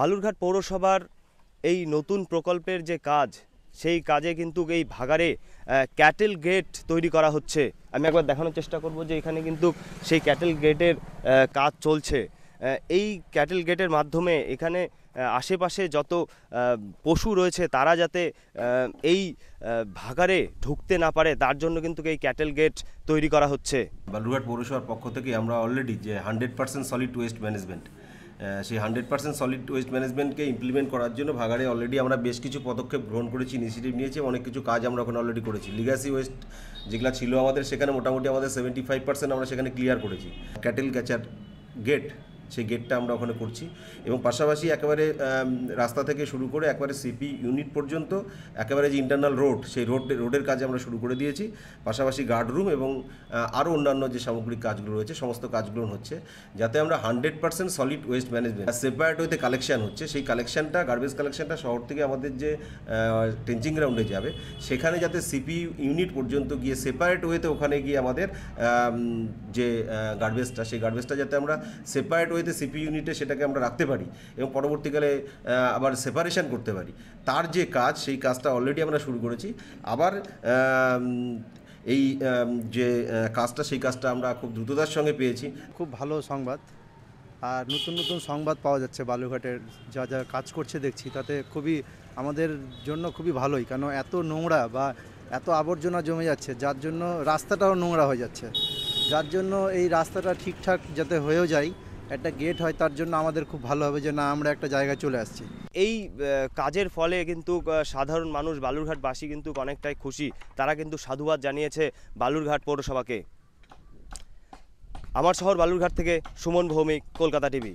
বালুরঘাট পৌরসভার এই নতুন প্রকল্পের যে কাজ, সেই কাজে কিন্তু এই ভাগাড়ে ক্যাটেল গেট তৈরি করা হচ্ছে। আমি একবার দেখানোর চেষ্টা করব যে এখানে কিন্তু সেই ক্যাটেল গেটের কাজ চলছে। এই ক্যাটেল গেটের মাধ্যমে এখানে আশেপাশে যত পশু রয়েছে তারা যাতে এই ভাগাড়ে ঢুকতে না পারে, তার জন্য কিন্তু এই ক্যাটেল গেট তৈরি করা হচ্ছে। বালুরঘাট পৌরসভার পক্ষ থেকে আমরা অলরেডি যে 100% সলিড ওয়েস্ট ম্যানেজমেন্ট, সেই 100% সলিড ওয়েস্ট ম্যানেজমেন্টকে ইমপ্লিমেন্ট করার জন্য ভাগাড়ে অলরেডি আমরা বেশ কিছু পদক্ষেপ গ্রহণ করেছি, ইনিশিয়েটিভ নিয়েছি, অনেক কিছু কাজ আমরা ওখানে অলরেডি করেছি। লিগাসি ওয়েস্ট যেগুলো ছিল আমাদের, সেখানে মোটামুটি আমাদের 75% আমরা সেখানে ক্লিয়ার করেছি। ক্যাটেল ক্যাচার গেট, সেই গেটটা আমরা ওখানে করছি এবং পাশাপাশি একেবারে রাস্তা থেকে শুরু করে একেবারে সিপি ইউনিট পর্যন্ত একেবারে যে ইন্টারনাল রোড, সেই রোডের কাজ আমরা শুরু করে দিয়েছি। পাশাপাশি গার্ড রুম এবং আরও অন্যান্য যে সামগ্রিক কাজগুলো রয়েছে, সমস্ত কাজগুলো হচ্ছে যাতে আমরা 100% সলিড ওয়েস্ট ম্যানেজমেন্ট সেপারেট ওয়েতে কালেকশন হচ্ছে। সেই কালেকশনটা, গার্বেজ কালেকশনটা শহর থেকে আমাদের যে ট্রেঞ্চিং গ্রাউন্ডে যাবে, সেখানে যাতে সিপি ইউনিট পর্যন্ত গিয়ে সেপারেট ওয়েতে ওখানে গিয়ে আমাদের যে গার্বেজটা, সেই গার্বেজটা যাতে আমরা সেপারেট ওয়েতে সিপি ইউনিটে সেটাকে আমরা রাখতে পারি এবং পরবর্তীকালে আবার সেপারেশন করতে পারি, তার যে কাজ, সেই কাজটা অলরেডি আমরা শুরু করেছি। আবার এই যে কাজটা, সেই কাজটা আমরা খুব দ্রুততার সঙ্গে পেয়েছি। খুব ভালো সংবাদ, আর নতুন নতুন সংবাদ পাওয়া যাচ্ছে বালুরঘাটের যা যা কাজ করছে দেখছি, তাতে খুবই আমাদের জন্য খুবই ভালোই। কারণ এত নোংরা বা এত আবর্জনা জমে যাচ্ছে, যার জন্য রাস্তাটাও নোংরা হয়ে যাচ্ছে, যার জন্য এই রাস্তাটা ঠিকঠাক যাতে হয়েও যায়, একটা গেট হয়, তার জন্য আমাদের খুব ভালো হবে যে না, আমরা একটা জায়গায় চলে আসছি। এই কাজের ফলে কিন্তু সাধারণ মানুষ, বালুরঘাটবাসী কিন্তু অনেকটাই খুশি। তারা কিন্তু সাধুবাদ জানিয়েছে বালুরঘাট পৌরসভাকে। আমার শহর বালুরঘাট থেকে সুমন ভৌমিক, কলকাতা টিভি।